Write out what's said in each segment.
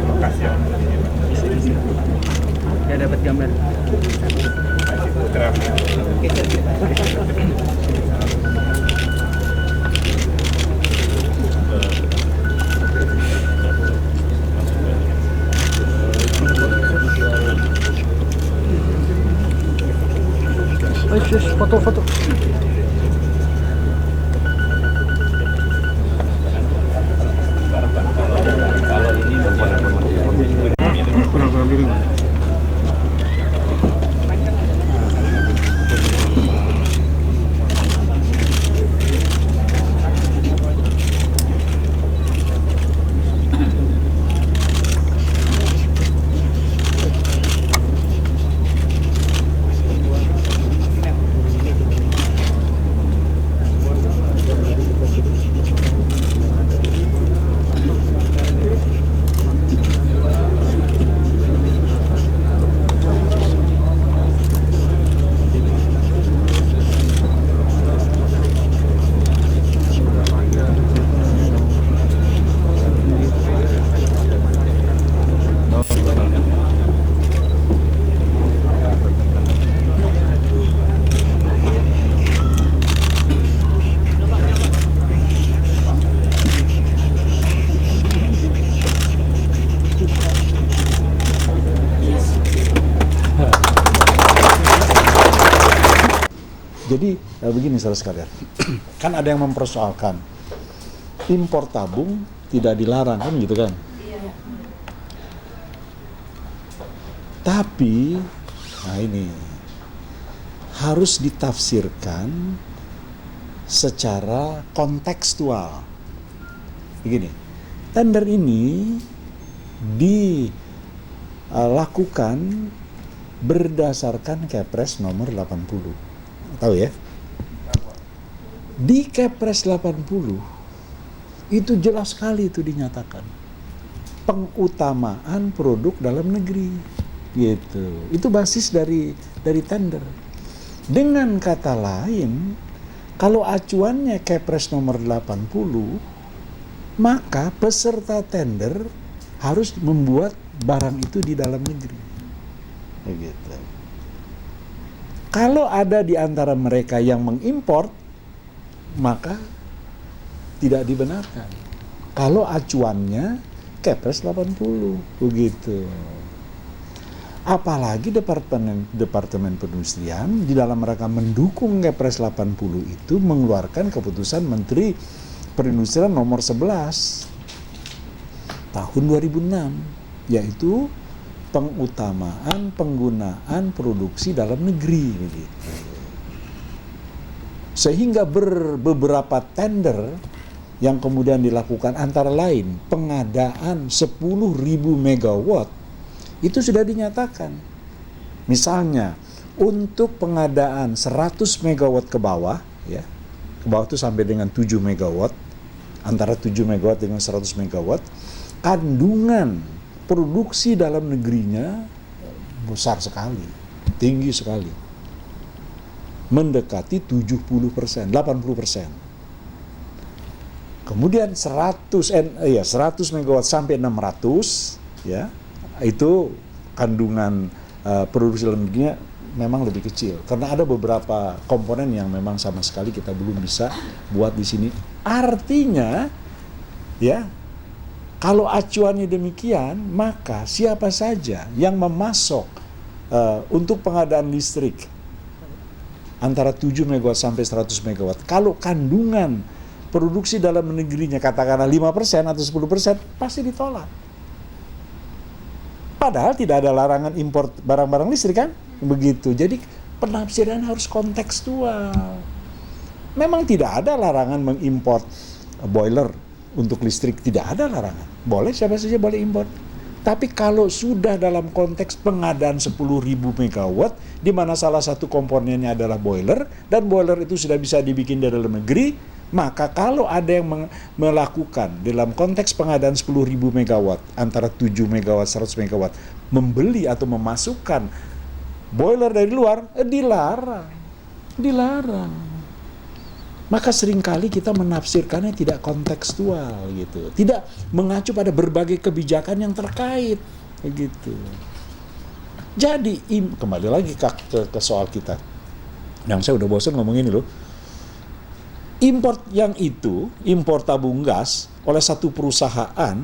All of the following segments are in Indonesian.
Lokasi yang Ya dapat gambar. Putra. Foto-foto. Kalau ini Kurang dulu. Jadi begini saudara sekalian, kan ada yang mempersoalkan impor tabung tidak dilarang kan gitu kan? Tapi, nah ini harus ditafsirkan secara kontekstual. Begini, tender ini dilakukan berdasarkan Kepres nomor 80. Tahu ya? Di Kepres 80 itu jelas sekali itu dinyatakan pengutamaan produk dalam negeri gitu. Itu basis dari tender. Dengan kata lain, kalau acuannya Kepres nomor 80, maka peserta tender harus membuat barang itu di dalam negeri. Begitu. Kalau ada di antara mereka yang mengimport, maka tidak dibenarkan. Kalau acuannya Kepres 80, begitu. Apalagi Departemen Perindustrian di dalam rangka mendukung Kepres 80 itu mengeluarkan keputusan Menteri Perindustrian nomor 11 tahun 2006, yaitu pengutamaan penggunaan produksi dalam negeri begitu. Sehingga beberapa tender yang kemudian dilakukan antara lain pengadaan 10.000 megawatt itu sudah dinyatakan. Misalnya untuk pengadaan 100 megawatt ke bawah ya. Ke bawah itu sampai dengan 7 megawatt, antara 7 megawatt dengan 100 megawatt, kandungan produksi dalam negerinya besar sekali, tinggi sekali, mendekati 70%, 80%. Kemudian 100 megawatt sampai 600, ya, itu kandungan produksi dalam negerinya memang lebih kecil, karena ada beberapa komponen yang memang sama sekali kita belum bisa buat di sini. Artinya, ya. Kalau acuannya demikian, maka siapa saja yang memasok untuk pengadaan listrik antara 7 megawatt sampai 100 megawatt, kalau kandungan produksi dalam negerinya katakanlah 5% atau 10%, pasti ditolak. Padahal tidak ada larangan impor barang-barang listrik kan? Begitu. Jadi penafsiran harus kontekstual. Memang tidak ada larangan mengimpor boiler untuk listrik, tidak ada larangan. Boleh, siapa saja boleh impor. Tapi kalau sudah dalam konteks pengadaan 10.000 megawatt, di mana salah satu komponennya adalah boiler, dan boiler itu sudah bisa dibikin dari dalam negeri, maka kalau ada yang melakukan dalam konteks pengadaan 10.000 megawatt, antara 7 megawatt, 100 megawatt, membeli atau memasukkan boiler dari luar, dilarang. Maka seringkali kita menafsirkannya tidak kontekstual gitu, tidak mengacu pada berbagai kebijakan yang terkait begitu. Jadi kembali lagi ke soal kita, yang saya udah bosan ngomong ini loh. Impor tabung gas oleh satu perusahaan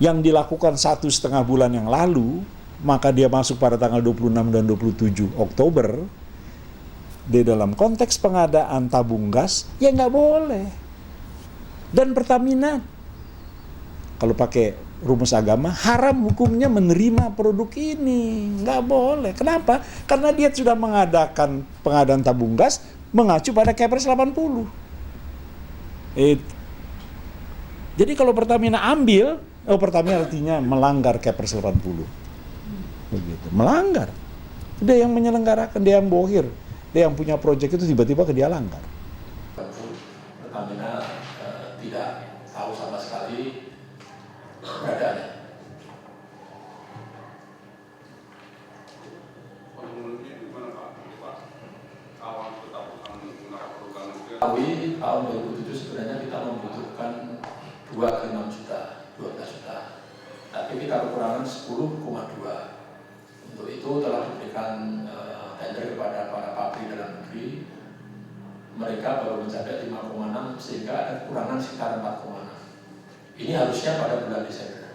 yang dilakukan 1,5 bulan yang lalu, maka dia masuk pada tanggal 26 dan 27 Oktober. Di dalam konteks pengadaan tabung gas, ya nggak boleh. Dan Pertamina, kalau pakai rumus agama, haram hukumnya menerima produk ini. Nggak boleh. Kenapa? Karena dia sudah mengadakan pengadaan tabung gas mengacu pada Kepres 80. Jadi kalau Pertamina ambil, Pertamina artinya melanggar Kepres 80. Begitu. Melanggar. Dia yang menyelenggarakan, dia yang bohir. Dia yang punya proyek itu tiba-tiba dia langgar. Pertamina tidak tahu sama sekali keberadaannya. Kami tahun 2007 sebenarnya kita membutuhkan 2,6 juta, 12 juta. Tapi kita kekurangan 10,2. Untuk itu telah diberikan tender kepada para pabrik dalam negeri. Mereka baru mencapai 5,6 sehingga ada kekurangan sekitar 4,6. Ini harusnya pada bulan Desember.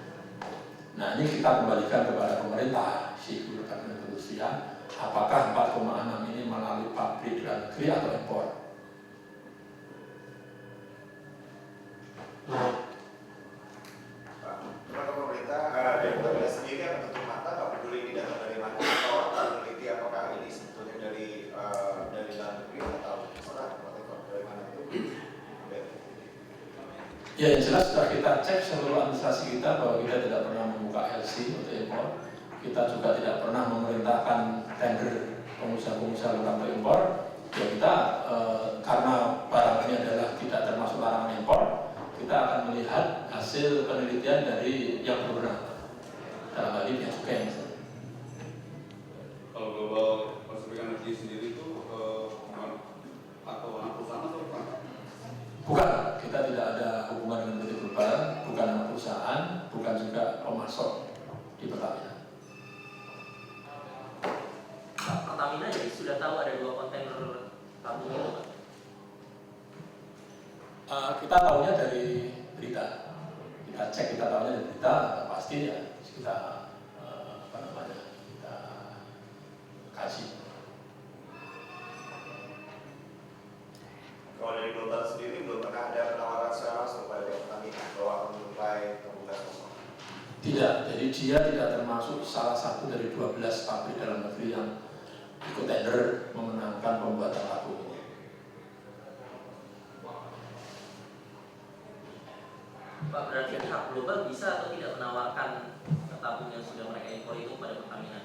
Nah, ini kita kembalikan kepada pemerintah, si Departemen Perindustrian, apakah 4,6 ini melalui pabrik dalam negeri atau impor? Pemerintah dari sendiri akan tutup mata, nggak peduli ini data dari mana, atau akan meneliti apakah ini sebetulnya dari dalam negeri atau dari mana itu. Ya, yang jelas sudah kita cek seluruh administrasi kita bahwa kita tidak pernah membuka LC untuk impor. Kita juga tidak pernah memerintahkan tender pengusaha-pengusaha untuk impor. Ya kita karena barang ini adalah tidak termasuk larangan impor, kita akan melihat hasil penelitian dari yang berwenang. Dalam hal ini pihak cukai. Kalau Global Pacific Energy sendiri itu atau anak perusahaan atau bukan? Bukan, kita tidak ada hubungan dengan PT Global, bukan anak perusahaan, bukan juga pemasok di Pertamina. Pertamina jadi sudah tahu ada 2 kontainer tabung itu, Pak? Kita tahunya dari berita. Kita cek, kita tahunya dari berita, pasti ya kita kita kasih. Kalau dari Global sendiri belum pernah ada penawaran secara langsung pada Pertamina bahwa akan menyuplai tabung gas kosong. Tidak, jadi dia tidak termasuk salah satu dari 12 pabrik dalam negeri yang ikut tender memenangkan pembuatan tabung ini. Pak, berarti pihak Global bisa atau tidak menawarkan tabung yang sudah mereka impor itu pada Pertamina?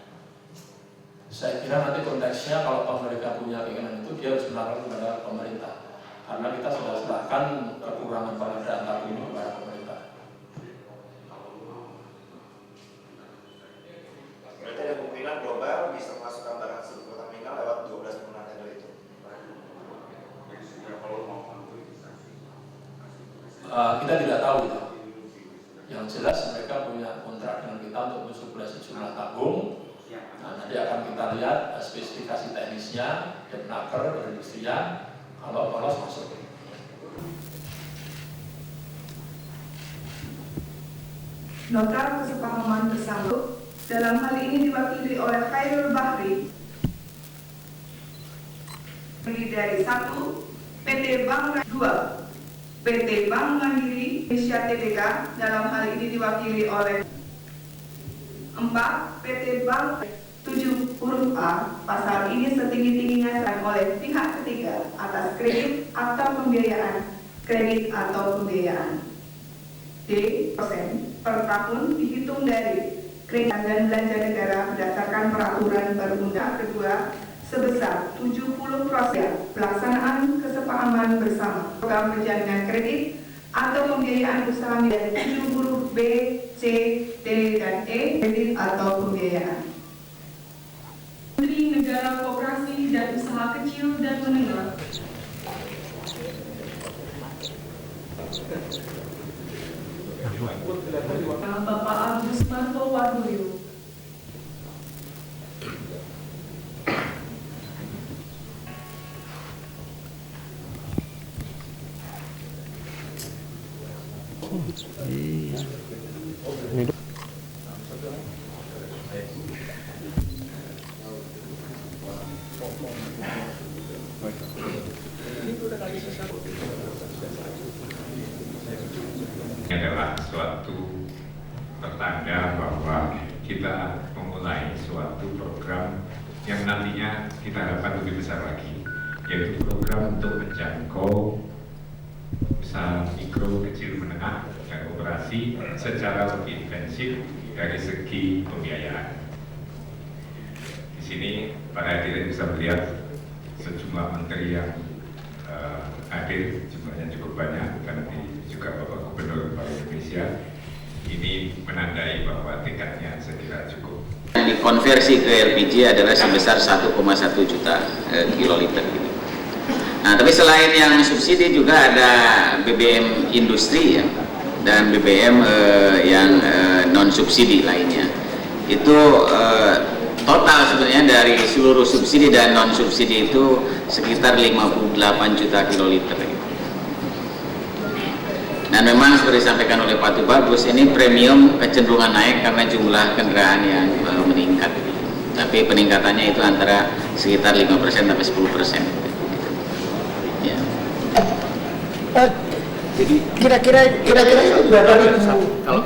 Saya kira nanti konteksnya kalau mereka punya keinginan itu dia harus menawarkan kepada pemerintah. Karena kita sudah serahkan kekurangan pengadaan tabung ini kepada pemerintah. Berarti ada kemungkinan Global bisa memasukkan barang hasil Pertamina lewat 12 penggunaan tender itu. Kita tidak tahu itu. Yang jelas mereka punya kontrak dengan kita untuk mensuplai sejumlah tabung. Nah, nanti akan kita lihat spesifikasi teknisnya, Depnaker, perindustrian, kalau lolos masuk. Nota kesepahaman bersama dalam hal ini diwakili oleh Khairul Bahri dari 1 PT Bank 2 PT Bank Mandiri Indonesia Tbk dalam hal ini diwakili oleh 4 PT Bank 7 huruf A. Pasal ini setinggi-tingginya oleh pihak ketiga atas kredit atau pembiayaan kredit atau pembiayaan D % per tahun dihitung dari kredit dan belanja negara berdasarkan peraturan perundang kedua sebesar 70% pelaksanaan kesepahaman bersama program penjaminan kredit atau pembiayaan usaha dari 7 huruf B, C, D, dan E kredit atau pembiayaan. Menteri Negara Koperasi dan Usaha Kecil dan Menengah Bapak Agus Martowardoyo. Ini adalah suatu pertanda bahwa kita memulai suatu program yang nantinya kita harapkan lebih besar lagi, yaitu program untuk menjangkau usaha mikro, kecil, menengah, dan operasi secara lebih intensif dari segi pembiayaan. Di sini para hadirin bisa melihat sejumlah menteri yang hadir, jumlahnya cukup banyak, dan juga Bapak Gubernur Bank Indonesia. Ini menandai bahwa tingkatnya saya kira cukup. Yang dikonversi ke LPG adalah sebesar 1,1 juta kiloliter. Nah, tapi selain yang subsidi juga ada BBM industri ya, dan BBM yang non subsidi lainnya. Itu total sebenarnya dari seluruh subsidi dan non subsidi itu sekitar 58 juta kiloliter. Dan memang seperti disampaikan oleh Pak Tubagus, ini premium kecenderungan naik karena jumlah kendaraan yang meningkat. Tapi peningkatannya itu antara sekitar 5% sampai 10%. Ya. Kira-kira berapa ribu